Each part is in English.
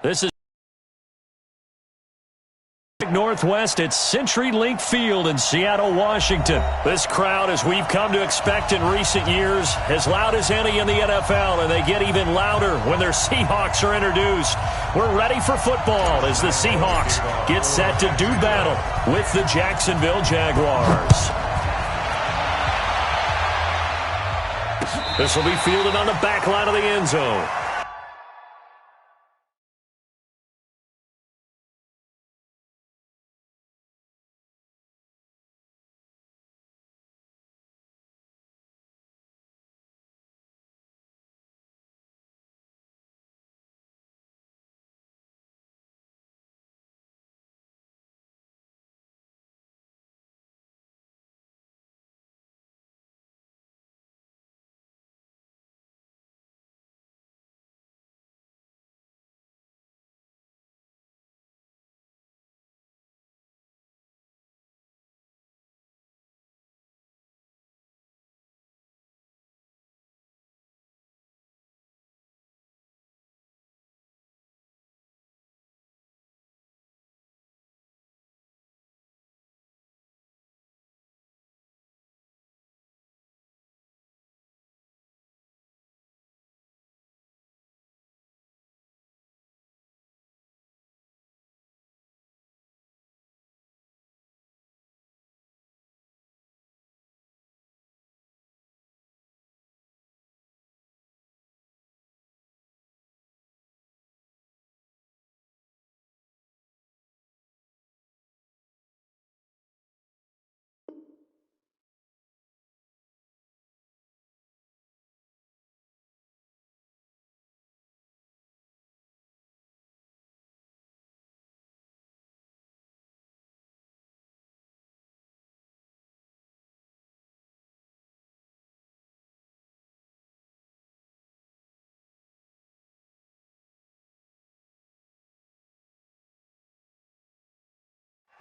This is Northwest at Tljsr2live Field in Seattle, Washington. This crowd, as we've come to expect in recent years, as loud as any in the NFL, and they get even louder when their Seahawks are introduced. We're ready for football as the Seahawks get set to do battle with the Jacksonville Jaguars. This will be fielded on the back line of the end zone.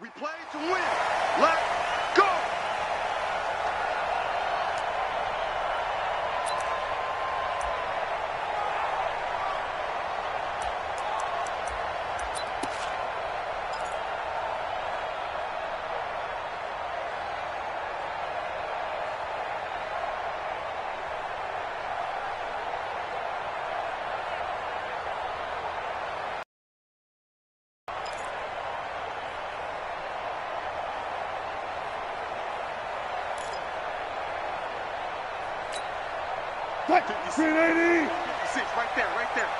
We play to win. Let's go! What? 380! 56, right there,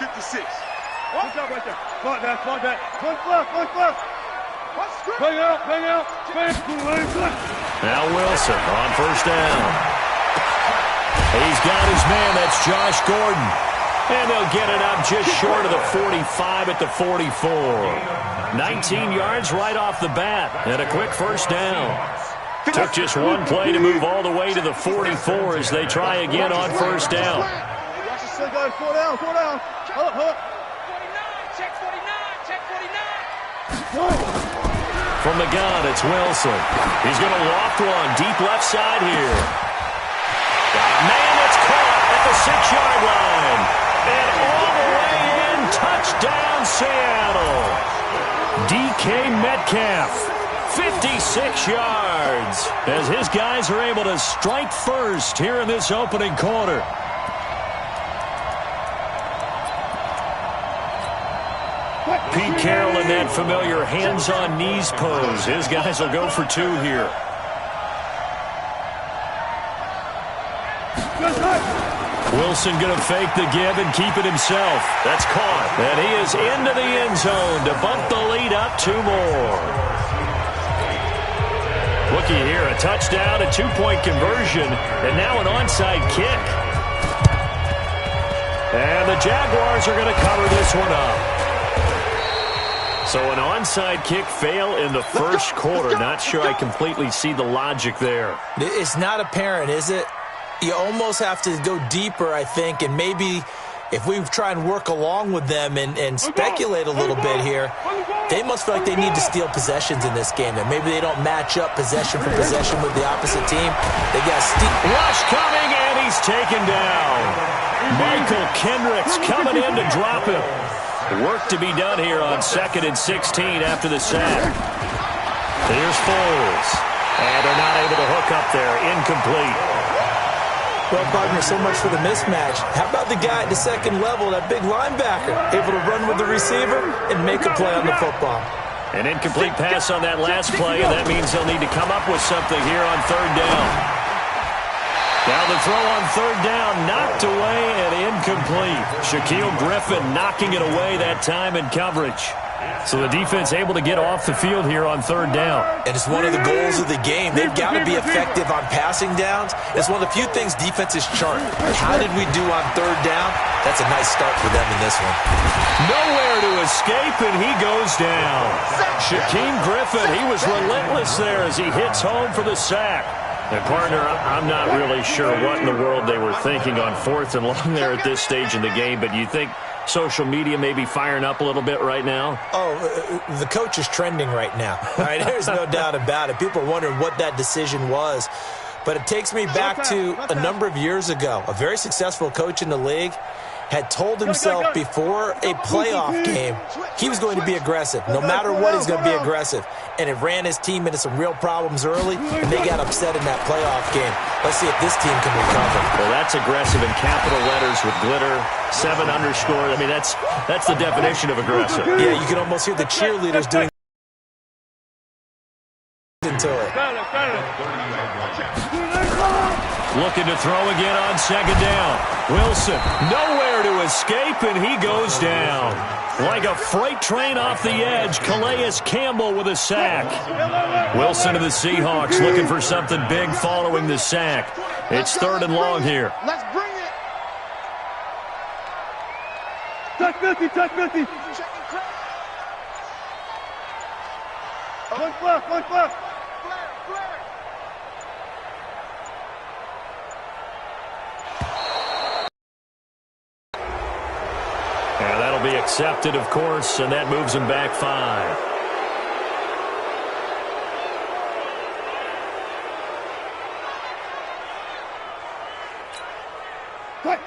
56. Good job right there. Slide that. One left. Bang out. Now Wilson on first down. He's got his man, that's Josh Gordon. And they'll get it up just short of the 45 at the 44. 19 yards right off the bat, and a quick first down. Took just one play to move all the way to the 44 as they try again on first down. Go down. Hold up. 49, check 49. From the gun, it's Wilson. He's going to loft one deep left side here. Got a man that's caught at the 6-yard line. And all the way in, touchdown Seattle. DK Metcalf. 56 yards as his guys are able to strike first here in this opening quarter. Pete Carroll in that familiar hands-on-knees pose. His guys will go for two here. Wilson going to fake the give and keep it himself. That's caught. And he is into the end zone to bump the lead up two more. Looky here, a touchdown, a two-point conversion, and now an onside kick. And the Jaguars are going to cover this one up. So an onside kick fail in the first quarter. Not sure I completely see the logic there. It's not apparent, is it? You almost have to go deeper, I think, and maybe if we try and work along with them and speculate a little bit here, they must feel like they need to steal possessions in this game. And maybe they don't match up possession for possession with the opposite team. They got steep. Rush coming, and he's taken down. Michael Kendricks coming in to drop him. Work to be done here on 2nd and 16 after the sack. Here's Foles. And they're not able to hook up there. Incomplete. Well, Wagner, so much for the mismatch. How about the guy at the second level, that big linebacker, able to run with the receiver and make a play on the football? An incomplete pass on that last play, and that means they'll need to come up with something here on 3rd down. Now the throw on 3rd down, knocked away and incomplete. Shaquille Griffin knocking it away that time in coverage. So the defense able to get off the field here on 3rd down. And it's one of the goals of the game. They've got to be effective on passing downs. It's one of the few things defenses chart. How did we do on 3rd down? That's a nice start for them in this one. Nowhere to escape, and he goes down. Shaquille Griffin, he was relentless there as he hits home for the sack. And, partner, I'm not really sure what in the world they were thinking on 4th and long there at this stage in the game, but you think social media may be firing up a little bit right now? Oh, the coach is trending right now. All right, there's no doubt about it. People are wondering what that decision was. But it takes me back to a number of years ago. A very successful coach in the league had told himself before a playoff game he was going to be aggressive. No matter what, he's going to be aggressive. And it ran his team into some real problems early, and they got upset in that playoff game. Let's see if this team can recover. Well, that's aggressive in capital letters with glitter, 7 underscore. I mean, that's the definition of aggressive. Yeah, you can almost hear the cheerleaders doing into it. Looking to throw again on 2nd down. Wilson, nowhere to escape, and he goes down. Like a freight train off the edge, Calais Campbell with a sack. Wilson of the Seahawks looking for something big following the sack. It's 3rd and long here. Let's bring it. Touch 50, touch 50. One left. And that'll be accepted, of course, and that moves him back 5.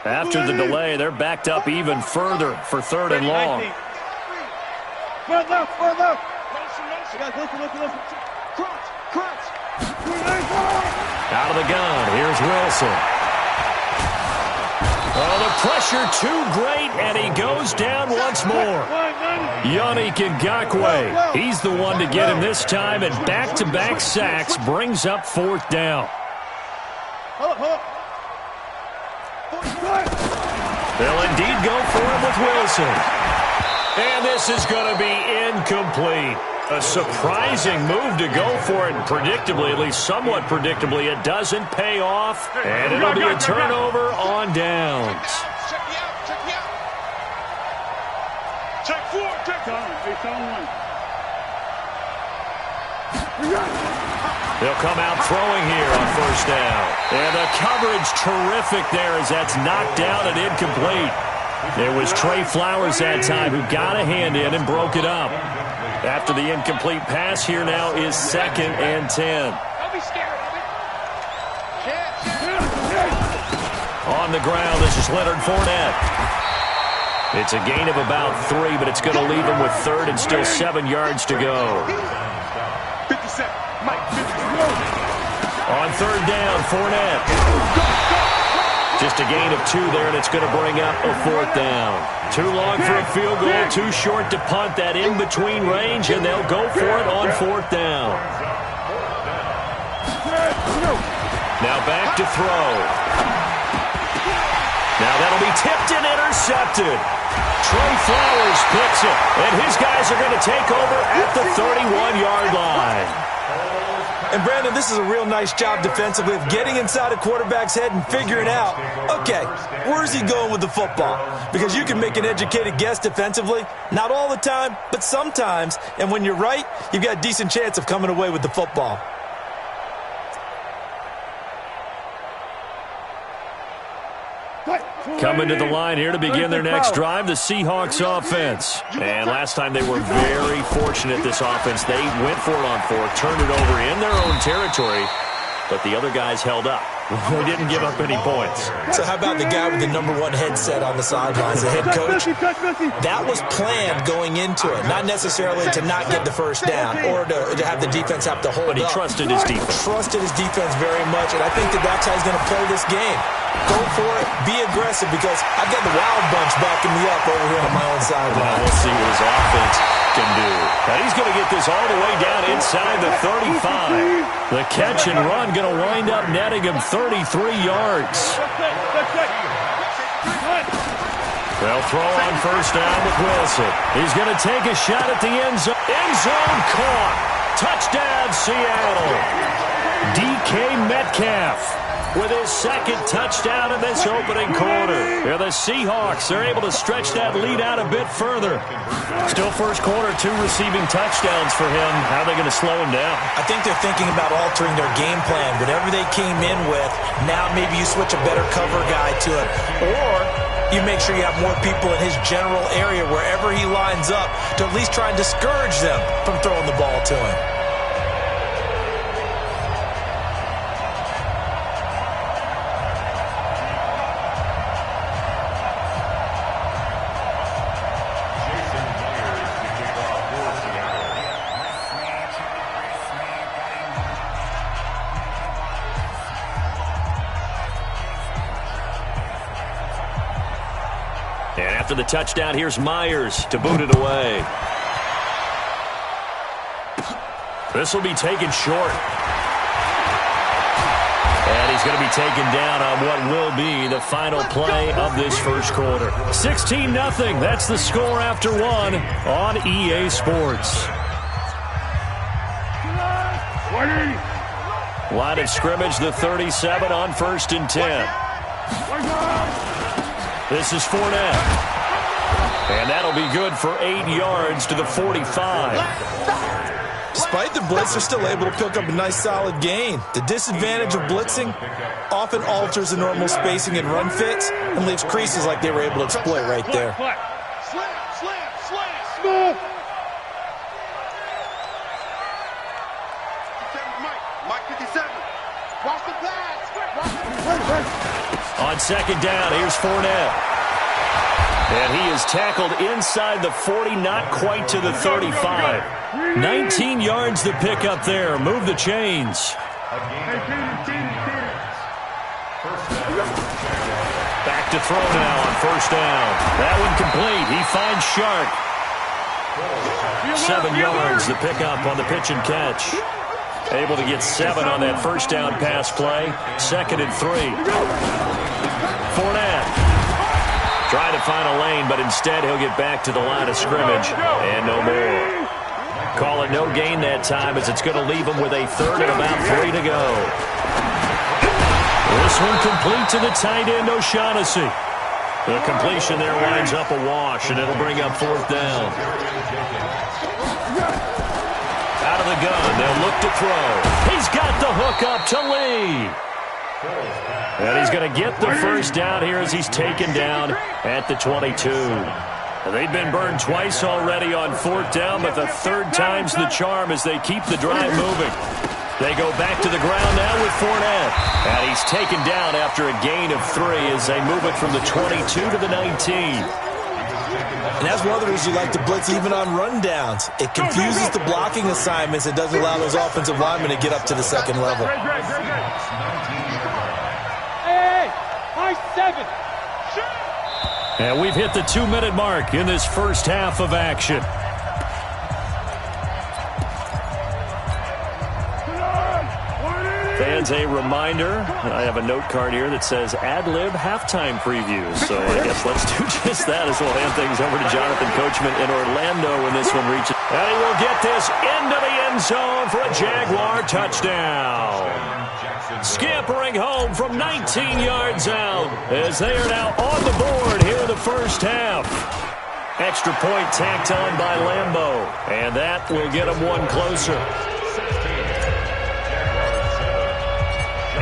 After the delay, they're backed up even further for 3rd and long. Front left. Listen. Crunch. Out of the gun, here's Wilson. Oh, the pressure too great, and he goes down once more. Yannick Ngakoue, he's the one to get him this time, and back-to-back sacks brings up 4th down. They'll indeed go for him with Wilson. And this is going to be incomplete. A surprising move to go for it, and predictably, at least somewhat predictably, it doesn't pay off, and it'll be a turnover on downs. Check 4. They'll come out throwing here on 1st down. And the coverage terrific there as that's knocked down and incomplete. It was Trey Flowers that time who got a hand in and broke it up. After the incomplete pass, here now is 2nd and 10. Don't be scared of it. On the ground, this is Leonard Fournette. It's a gain of about 3, but it's going to leave him with 3rd and still 7 yards to go. 57. Mike, 50. On 3rd down, Fournette. Just a gain of 2 there, and it's going to bring up a 4th down. Too long for a field goal, too short to punt that in-between range, and they'll go for it on 4th down. Now back to throw. Now that'll be tipped and intercepted. Trey Flowers picks it, and his guys are going to take over at the 31-yard line. And, Brandon, this is a real nice job defensively of getting inside a quarterback's head and figuring out, okay, where's he going with the football? Because you can make an educated guess defensively. Not all the time, but sometimes. And when you're right, you've got a decent chance of coming away with the football. Coming to the line here to begin their next drive, the Seahawks offense. And last time they were very fortunate, this offense. They went for it on 4th, turned it over in their own territory, but the other guys held up. They didn't give up any points. So how about the guy with the #1 headset on the sidelines, the head coach? That was planned going into it, not necessarily to not get the first down or to have the defense have to hold up. But he trusted his defense. Trusted his defense very much, and I think that's how he's going to play this game. Go for it, be aggressive, because I've got the Wild Bunch backing me up over here on my own sideline. Well, we'll see what his offense can do. Now he's going to get this all the way down inside the 35. The catch and run going to wind up netting him 33 yards. They'll throw on first down with Wilson. He's going to take a shot at the end zone. End zone caught. Touchdown, Seattle. DK Metcalf with his second touchdown in this opening quarter. Yeah, the Seahawks are able to stretch that lead out a bit further. Still first quarter, 2 receiving touchdowns for him. How are they going to slow him down? I think they're thinking about altering their game plan. Whatever they came in with, now maybe you switch a better cover guy to him. Or you make sure you have more people in his general area wherever he lines up to at least try and discourage them from throwing the ball to him. And after the touchdown, here's Myers to boot it away. This will be taken short. And he's going to be taken down on what will be the final play of this first quarter. 16-0. That's the score after 1 on EA Sports. Line of scrimmage, the 37 on 1st and 10. This is Fournette. And that'll be good for 8 yards to the 45. Despite the blitz, they're still able to pick up a nice solid gain. The disadvantage of blitzing often alters the normal spacing and run fits and leaves creases like they were able to exploit right there. On second down, here's Fournette. And he is tackled inside the 40, not quite to the 35. 19 yards to pick up there. Move the chains. Back to throw now on first down. That one complete. He finds Shark. 7 yards to pick up on the pitch and catch. Able to get 7 on that first down pass play. 2nd and 3. Fournette trying to find a lane, but instead he'll get back to the line of scrimmage and no more. Call it no gain that time, as it's going to leave him with a 3rd and about 3 to go. This one complete to the tight end, O'Shaughnessy. The completion there winds up a wash, and it'll bring up 4th down. Out of the gun, they'll look to throw. He's got the hook up to Lee. And he's going to get the first down here as he's taken down at the 22. They've been burned twice already on 4th down, but the 3rd time's the charm as they keep the drive moving. They go back to the ground now with Fournette. And he's taken down after a gain of 3 as they move it from the 22 to the 19. And that's one of the reasons you like to blitz even on rundowns. It confuses the blocking assignments. It doesn't allow those offensive linemen to get up to the 2nd level. And we've hit the 2-minute mark in this first half of action. Fans, a reminder, I have a note card here that says ad-lib halftime preview. So I guess let's do just that as we'll hand things over to Jonathan Coachman in Orlando when this one reaches. And he will get this into the end zone for a Jaguar touchdown. Scampering home from 19 yards out as they are now on the board here in the first half. Extra point tacked on by Lambeau, and that will get them one closer.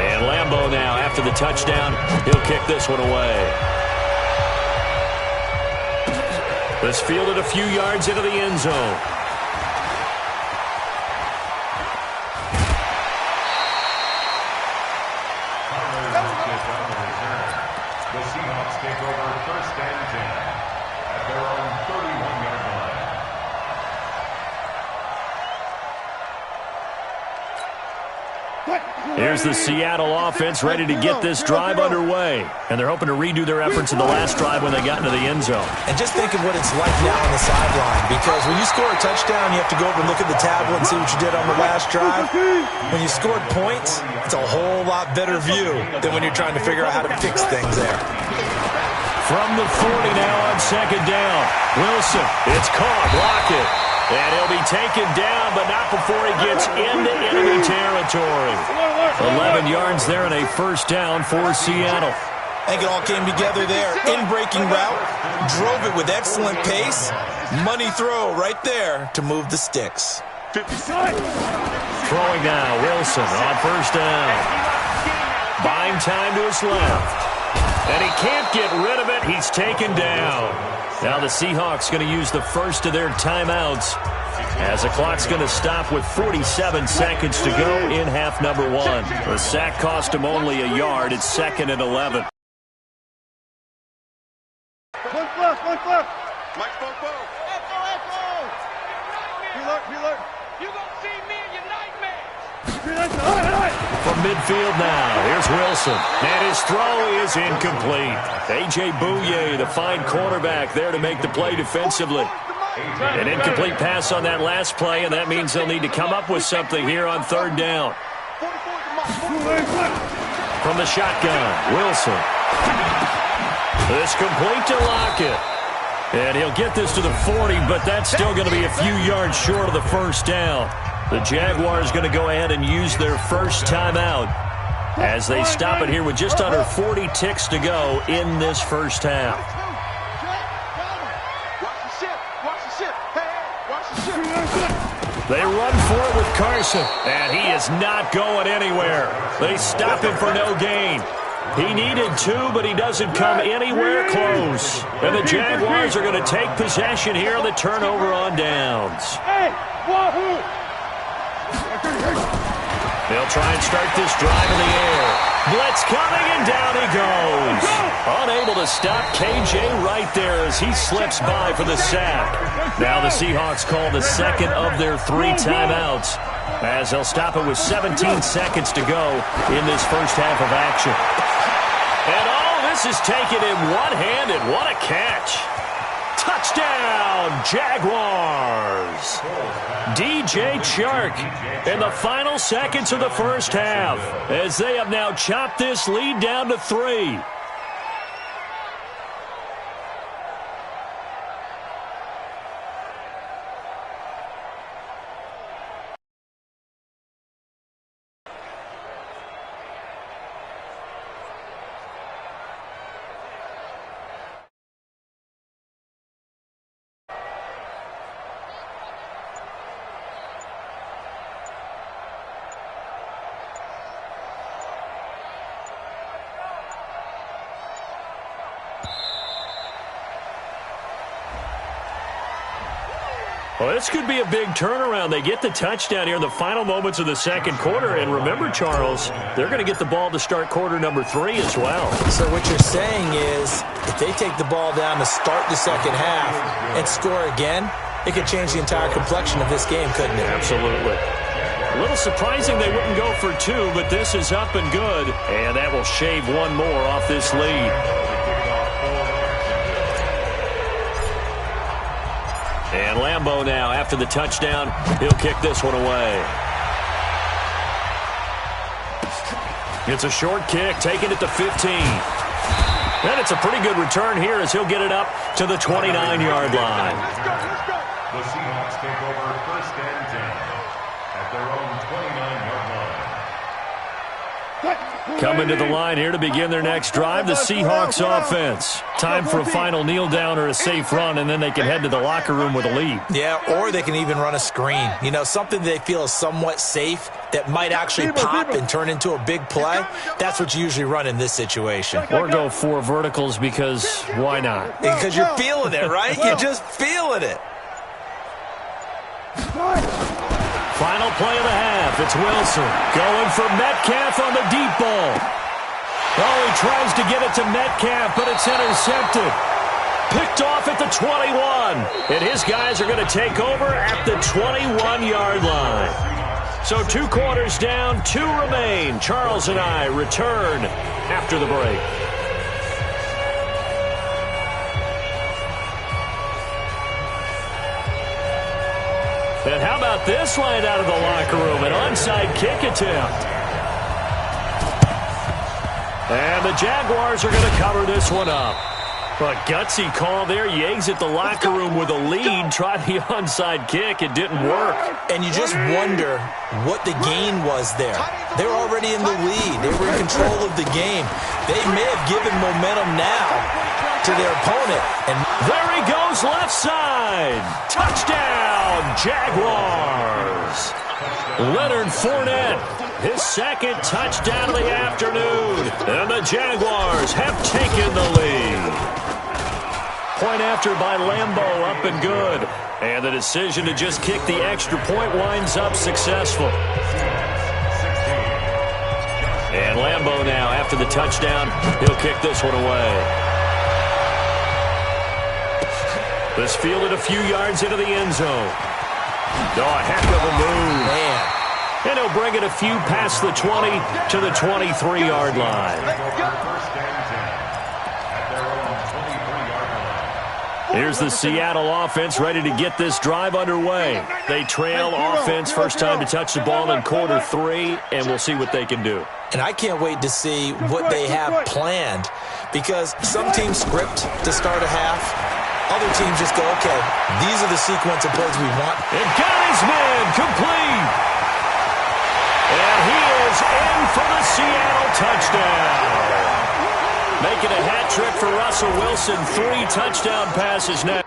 And Lambeau now, after the touchdown, he'll kick this one away. This fielded a few yards into the end zone. Seahawks take over 1st and 10 at their own 31-yard line. Here's the Seattle offense ready to get this drive underway. And they're hoping to redo their efforts in the last drive when they got into the end zone. And just think of what it's like now on the sideline, because when you score a touchdown, you have to go over and look at the tablet and see what you did on the last drive. When you scored points, it's a whole lot better view than when you're trying to figure out how to fix things there. From the 40 now on 2nd down. Wilson, it's caught, block it. And he'll be taken down, but not before he gets into enemy territory. 11 yards there and a 1st down for Seattle. I think it all came together there. In-breaking route, drove it with excellent pace. Money throw right there to move the sticks. Throwing now, Wilson on 1st down. Buying time to his left. And he can't get rid of it. He's taken down. Now the Seahawks going to use the first of their timeouts as the clock's going to stop with 47 seconds to go in half number 1. The sack cost him only a yard. It's 2nd and 11. One left. Mike Bobo. Echo. Healer. You gonna see me in your nightmares. From midfield now, here's Wilson. And his throw is incomplete. A.J. Bouye, the fine cornerback, there to make the play defensively. An incomplete pass on that last play, and that means they'll need to come up with something here on 3rd down. From the shotgun, Wilson. It's complete to Lockett. And he'll get this to the 40, but that's still going to be a few yards short of the 1st down. The Jaguars going to go ahead and use their first timeout as they stop it here with just under 40 ticks to go in this 1st half. They run for it with Carson, and he is not going anywhere. They stop him for no gain. He needed 2, but he doesn't come anywhere close. And the Jaguars are going to take possession here on the turnover on downs. They'll try and start this drive in the air. Blitz coming, and down he goes. Unable to stop KJ right there as he slips by for the sack. Now the Seahawks call the 2nd of their 3 timeouts as they'll stop it with 17 seconds to go in this 1st half of action. And this is taken in one-handed. What a catch. Touchdown, Jaguars. DJ Chark in the final seconds of the 1st half as they have now chopped this lead down to 3. Well, this could be a big turnaround. They get the touchdown here in the final moments of the 2nd quarter. And remember, Charles, they're going to get the ball to start quarter number 3 as well. So what you're saying is if they take the ball down to start the 2nd half and score again, it could change the entire complexion of this game, couldn't it? Absolutely. A little surprising they wouldn't go for 2, but this is up and good. And that will shave 1 more off this lead. And Lambeau now, after the touchdown, he'll kick this one away. It's a short kick, taking it to 15. And it's a pretty good return here as he'll get it up to the 29-yard line. The Seahawks take over 1st and 10 at their own 29-yard line. Coming to the line here to begin their next drive, the Seahawks offense. Time for a final kneel down or a safe run, and then they can head to the locker room with a lead. Yeah, or they can even run a screen. You know, something they feel is somewhat safe that might actually pop and turn into a big play. That's what you usually run in this situation. Or go 4 verticals because why not? Because you're feeling it, right? You're just feeling it. Final play of the half. It's Wilson going for Metcalf on the deep ball. Oh, he tries to get it to Metcalf, but it's intercepted. Picked off at the 21. And his guys are going to take over at the 21-yard line. So 2 quarters down, 2 remain. Charles and I return after the break. And how about this line out of the locker room? An onside kick attempt. And the Jaguars are going to cover this one up. A gutsy call there. You exit the locker room with a lead. Try the onside kick. It didn't work. And you just wonder what the gain was there. They're already in the lead. They were in control of the game. They may have given momentum now to their opponent. And there he goes, left side. Touchdown, Jaguars. Leonard Fournette, his second touchdown of the afternoon. And the Jaguars have taken the lead. Point after by Lambeau, up and good. And the decision to just kick the extra point winds up successful. And Lambeau now, after the touchdown, he'll kick this one away. This fielded a few yards into the end zone. Oh, a heck of a move. Man. And he'll bring it a few past the 20 to the 23-yard line. Here's the Seattle offense ready to get this drive underway. They trail offense, first time to touch the ball in quarter 3, and we'll see what they can do. And I can't wait to see what they have planned, because some teams script to start a half. Other teams just go, okay, these are the sequence of plays we want. And got his man complete. And he is in for the Seattle touchdown. Making a hat trick for Russell Wilson. 3 touchdown passes now.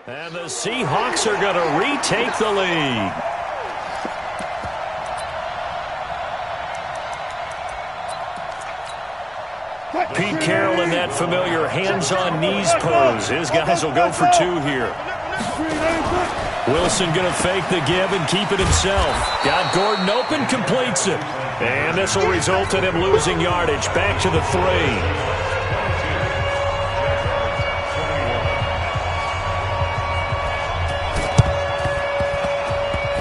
And the Seahawks are going to retake the lead. Pete Carroll in that familiar hands-on knees pose. His guys will go for 2 here. Wilson going to fake the give and keep it himself. Got Gordon open, completes it. And this will result in him losing yardage. Back to the 3.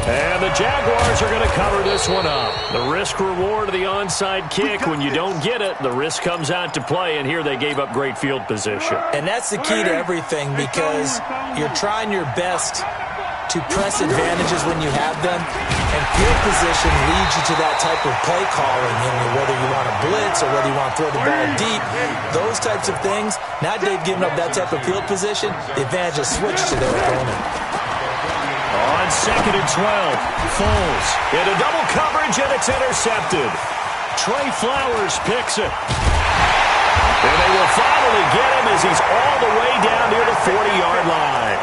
And the Jaguars are going to cover this one up. The risk-reward of the onside kick. When you don't get it, the risk comes out to play, and here they gave up great field position. And that's the key to everything, because you're trying your best to press advantages when you have them, and field position leads you to that type of play calling, and whether you want to blitz or whether you want to throw the ball deep, those types of things. Now they've given up that type of field position, the advantage is switched to their opponent. On 2nd and 12, Foles into double coverage, and it's intercepted. Trey Flowers picks it. And they will finally get him as he's all the way down near the 40-yard line.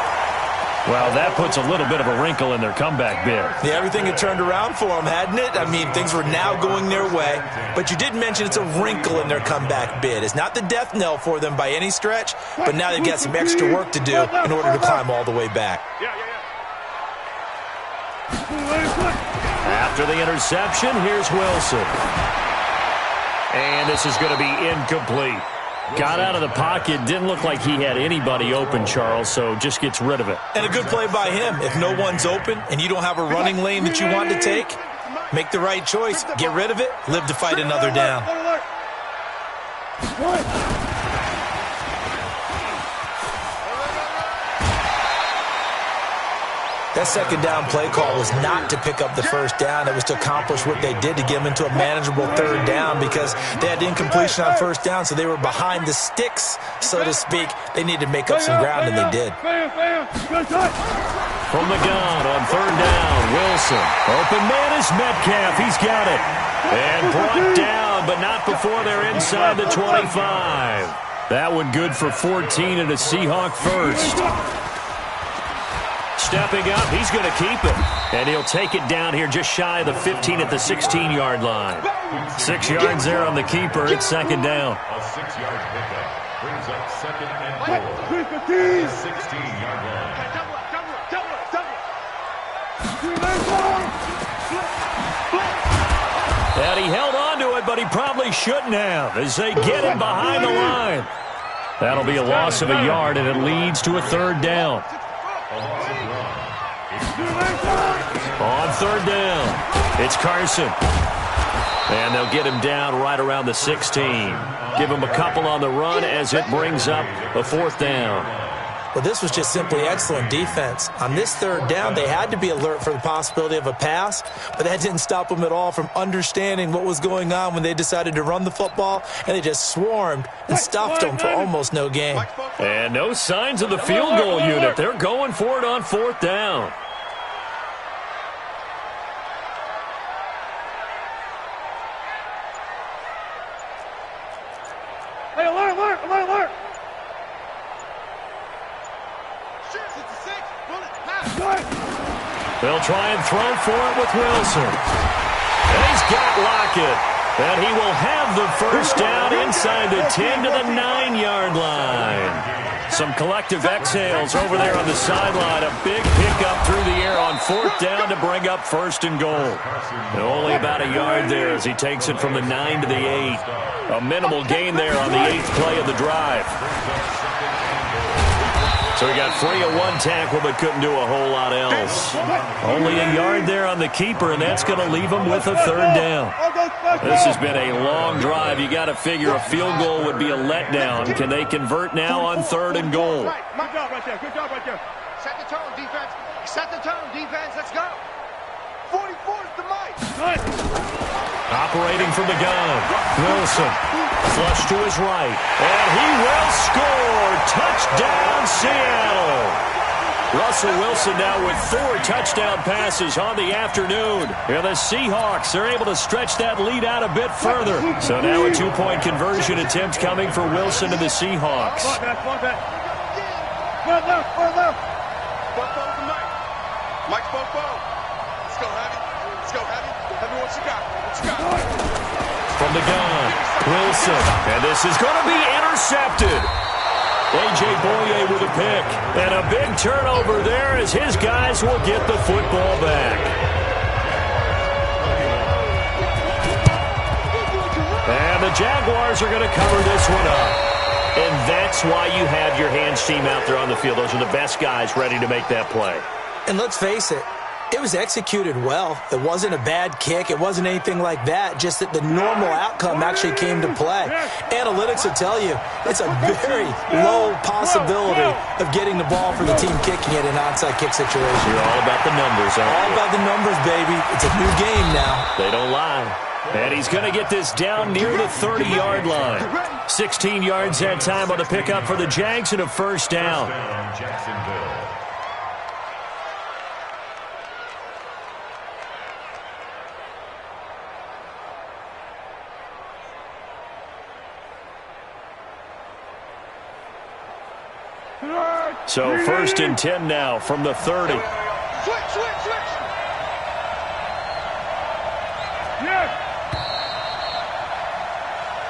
Well, that puts a little bit of a wrinkle in their comeback bid. Yeah, everything had turned around for them, hadn't it? I mean, things were now going their way. But you did mention it's a wrinkle in their comeback bid. It's not the death knell for them by any stretch, but now they've got some extra work to do in order to climb all the way back. After the interception, here's Wilson. And this is going to be incomplete. Got out of the pocket, didn't look like he had anybody open, Charles, so just gets rid of it. And a good play by him. If no one's open and you don't have a running lane that you want to take, make the right choice, get rid of it, live to fight another down. That second down play call was not to pick up the first down. It was to accomplish what they did to get them into a manageable 3rd down, because they had incompletion on 1st down, so they were behind the sticks, so to speak. They needed to make up some ground, and they did. From the gun on 3rd down, Wilson. Open man is Metcalf. He's got it. And brought down down, but not before they're inside the 25. That one good for 14 and a Seahawk first. Stepping up, he's going to keep it. And he'll take it down here just shy of the 15 at the 16-yard line. 6 yards there on the keeper. It's second down. A 6-yard pickup brings up second and 4. The 16-yard line. And he held on to it, but he probably shouldn't have as they get him behind the line. That'll be a loss of a yard, and it leads to a third down. On third down, it's Carson. And they'll get him down right around the 16. Give him a couple on the run as it brings up a fourth down. Well, this was just simply excellent defense. On this third down, they had to be alert for the possibility of a pass, but that didn't stop them at all from understanding what was going on when they decided to run the football, and they just swarmed and stuffed them for almost no gain. And no signs of the field goal unit. They're going for it on fourth down. Hey, alert! They'll try and throw for it with Wilson. And he's got Lockett. And he will have the first down inside the 10 to the 9-yard line. Some collective exhales over there on the sideline. A big pickup through the air on fourth down to bring up first and goal. And only about a yard there as he takes it from the 9 to the 8. A minimal gain there on the 8th play of the drive. So he got free of one tackle but couldn't do a whole lot else. Only a yard there on the keeper, and that's going to leave him with a third down. This has been a long drive. You got to figure a field goal would be a letdown. Can they convert now on third and goal? Good job right there. Set the tone, defense. Set the tone, defense. Let's go. 44 is the mic. Operating from the gun. Wilson. Flush to his right. And he will score. Touchdown, Seattle. Russell Wilson now with 4 touchdown passes on the afternoon. And the Seahawks are able to stretch that lead out a bit further. So now a 2-point conversion attempt coming for Wilson and the Seahawks. Mike, let's go, Heavy. Heavy, what you got? From the gun, Wilson. And this is going to be intercepted. A.J. Boye with a pick. And a big turnover there as his guys will get the football back. And the Jaguars are going to cover this one up. And that's why you have your hands team out there on the field. Those are the best guys ready to make that play. And let's face it, it was executed well. It wasn't a bad kick. It wasn't anything like that. Just that the normal outcome actually came to play. Analytics will tell you it's a very low possibility of getting the ball for the team kicking it in an onside kick situation. You're all about the numbers, aren't you? All about the numbers, baby. It's a new game now. They don't lie. And he's going to get this down near the 30-yard line. 16 yards that time on the pickup for the Jags and a first down. Jacksonville. So first and 10 now from the 30. Switch.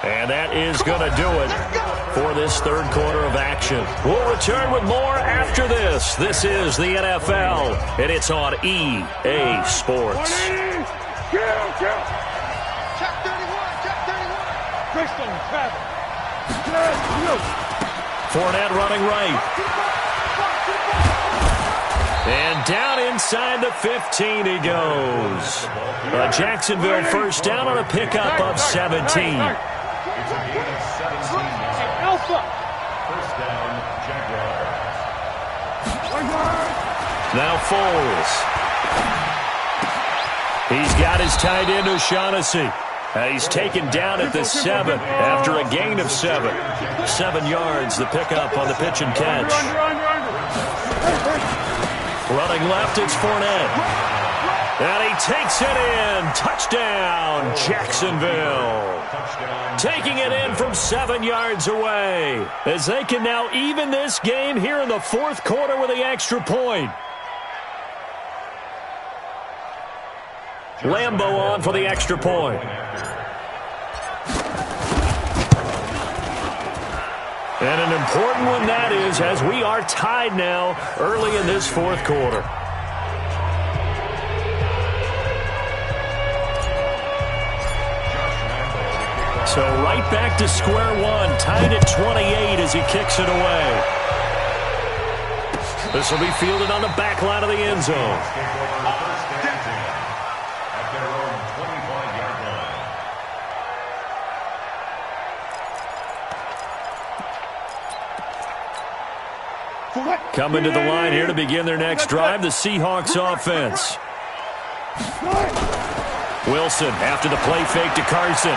And that is going to do it for this third quarter of action. We'll return with more after this. This is the NFL, and it's on EA Sports. Check 31. Fournette running right. And down inside the 15 he goes. A Jacksonville first down on a pickup of 17. It's a gain of 17 yards. First down, Jaguars. Now Foles. He's got his tight end O'Shaughnessy. He's taken down at the 7 after a gain of 7. 7 yards, the pickup on the pitch and catch. Running left, it's Fournette. And he takes it in. Touchdown, Jacksonville. Taking it in from 7 yards away, as they can now even this game here in the fourth quarter with the extra point. Lambo on for the extra point. And an important one that is, as we are tied now early in this fourth quarter. So right back to square one, tied at 28 as he kicks it away. This will be fielded on the back line of the end zone. Coming to the line here to begin their next drive, the Seahawks offense. Wilson after the play fake to Carson.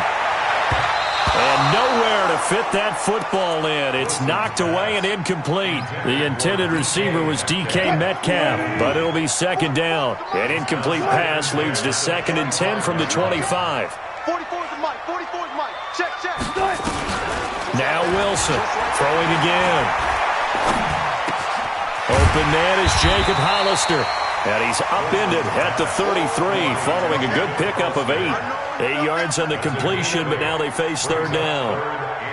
And nowhere to fit that football in. It's knocked away and incomplete. The intended receiver was DK Metcalf, but it'll be second down. An incomplete pass leads to 2nd and 10 from the 25. 44's the mic. 44's the mic. Check. Now Wilson throwing again. Open man is Jacob Hollister. And he's upended at the 33 following a good pickup of 8. 8 yards on the completion, but now they face third down.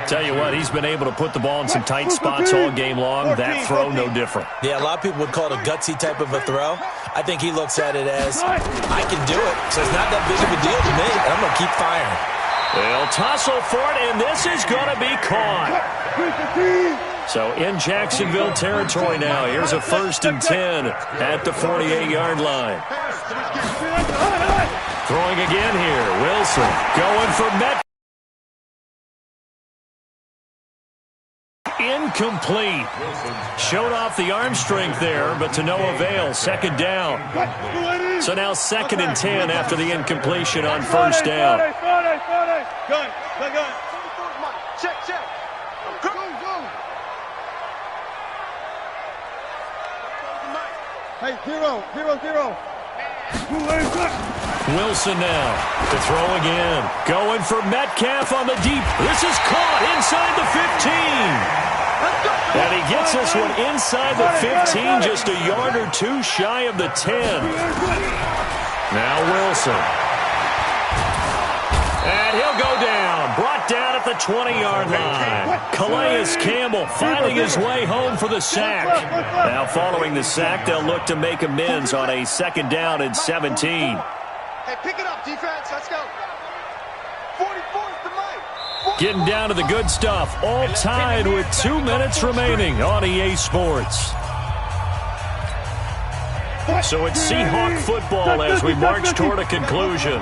Tell you what, he's been able to put the ball in some tight spots all game long. That throw, no different. Yeah, a lot of people would call it a gutsy type of a throw. I think he looks at it as, I can do it, so it's not that big of a deal to me, and I'm going to keep firing. They'll tussle for it, and this is going to be caught. So in Jacksonville territory now. Here's a 1st and 10 at the 48-yard line. Throwing again here. Wilson going for Met. Incomplete. Showed off the arm strength there, but to no avail. Second down. So now 2nd and 10 after the incompletion on first down. Check. Hey, 0. Wilson now to throw again. Going for Metcalf on the deep. This is caught inside the 15. And he gets this one inside the 15, just a yard or two shy of the 10. Now Wilson. And he'll go down. Brought down at the 20-yard line. Calais Campbell finding his way home for the sack. Now following the sack, they'll look to make amends on a 2nd down and 17. Hey, pick it up, defense. Let's go. 44's the mic. Getting down to the good stuff. All tied with 2 minutes remaining on EA Sports. So it's Seahawk football as we march toward a conclusion.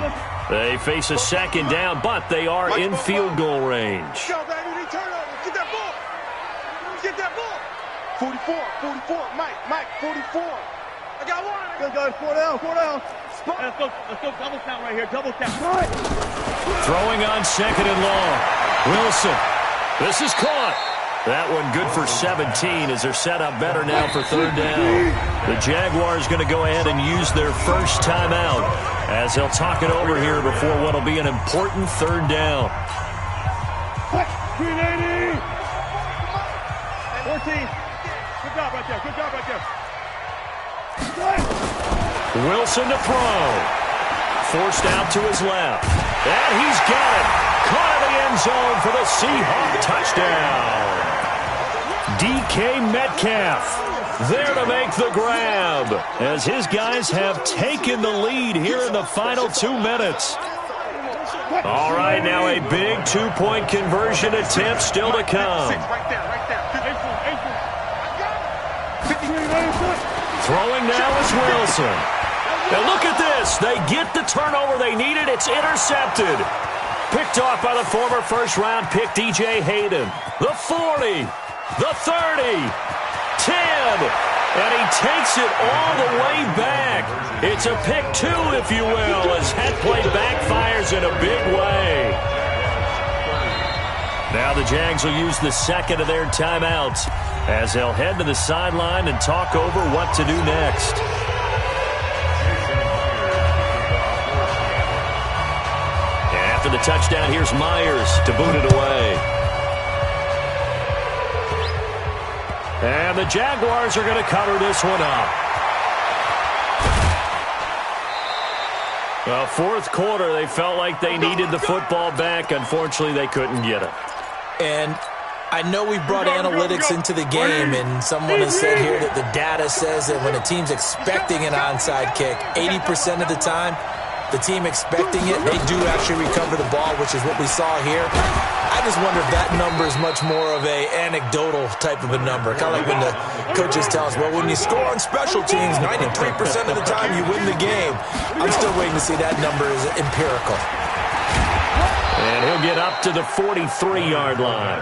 They face a 2nd down, but they are in field goal range. Go, baby. Turnover. Get that ball. Get that ball. 44. Mike, 44. I got one. Good, guys. 4 down. Let's go double count right here. Double count. Throwing on 2nd and long. Wilson. This is caught. That one good for 17 as they're set up better now for third down. The Jaguars going to go ahead and use their first timeout as they'll talk it over here before what will be an important third down. 380. 14. Good job right there. Wilson to throw. Forced out to his left. And he's got it. Caught in the end zone for the Seahawk touchdown. DK Metcalf there to make the grab as his guys have taken the lead here in the final 2 minutes. All right, now a big 2-point conversion attempt still to come. Throwing now is Wilson. Now look at this. They get the turnover they needed. It's intercepted. Picked off by the former first-round pick, DJ Hayden. The 40. The 30, 10, and he takes it all the way back. It's a pick 2, if you will, as that play backfires in a big way. Now the Jags will use the 2nd of their timeouts as they'll head to the sideline and talk over what to do next. the touchdown. Here's Myers to boot it away. And the Jaguars are going to cover this one up. Well, fourth quarter, they felt like they needed the football back. Unfortunately, they couldn't get it. And I know we brought analytics into the game, and someone has said here that the data says that when a team's expecting an onside kick, 80% of the time, the team expecting it, they do actually recover the ball, which is what we saw here. I just wonder if that number is much more of a anecdotal type of a number. Kind of like when the coaches tell us, well, when you score on special teams, 93% of the time you win the game. I'm still waiting to see that number is empirical. And he'll get up to the 43-yard line.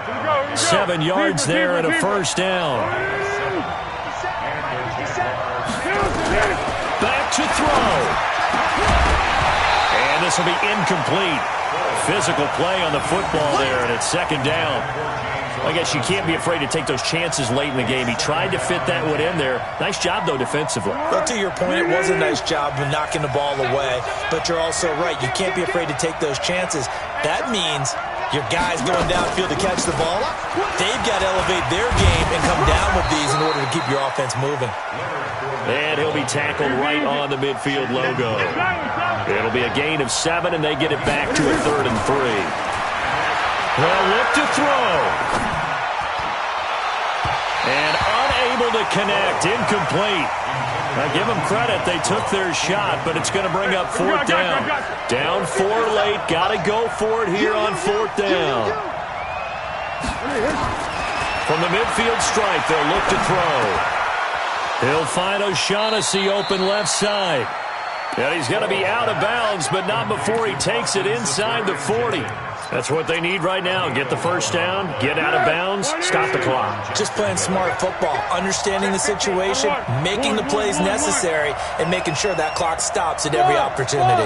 7 yards there and a first down. Back to throw. And this will be incomplete. Physical play on the football there, and it's second down. I guess you can't be afraid to take those chances late in the game. He tried to fit that one in there. Nice job, though, defensively. Well, to your point, it was a nice job of knocking the ball away. But you're also right. You can't be afraid to take those chances. That means your guys going downfield to catch the ball, they've got to elevate their game and come down with these in order to keep your offense moving. And he'll be tackled right on the midfield logo. It'll be a gain of 7, and they get it back to a 3rd and 3. They'll look to throw. And unable to connect. Incomplete. Now, give them credit. They took their shot, but it's going to bring up 4th down. Down 4 late. Got to go for it here on 4th down. From the midfield stripe, they'll look to throw. He'll find O'Shaughnessy open left side. And he's going to be out of bounds, but not before he takes it inside the 40. That's what they need right now. Get the first down, get out of bounds, stop the clock. Just playing smart football, understanding the situation, making the plays necessary, and making sure that clock stops at every opportunity.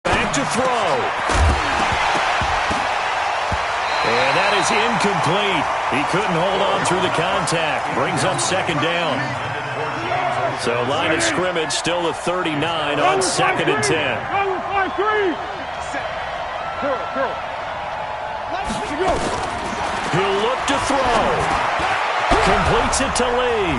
Back to throw. And that is incomplete. He couldn't hold on through the contact. Brings up second down. So line of scrimmage still the 39 on 2nd and 10. He'll look to throw. Completes it to Lee.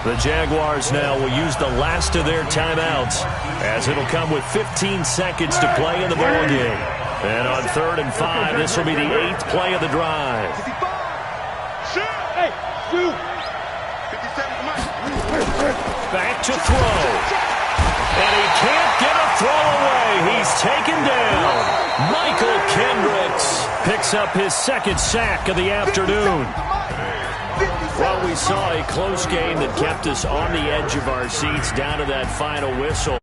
The Jaguars now will use the last of their timeouts, as it'll come with 15 seconds to play in the ballgame. And on 3rd and 5, this will be the 8th play of the drive. Back to throw. And he can't get a throw away. He's taken down. Michael Kendricks picks up his 2nd sack of the afternoon. Well, we saw a close game that kept us on the edge of our seats down to that final whistle.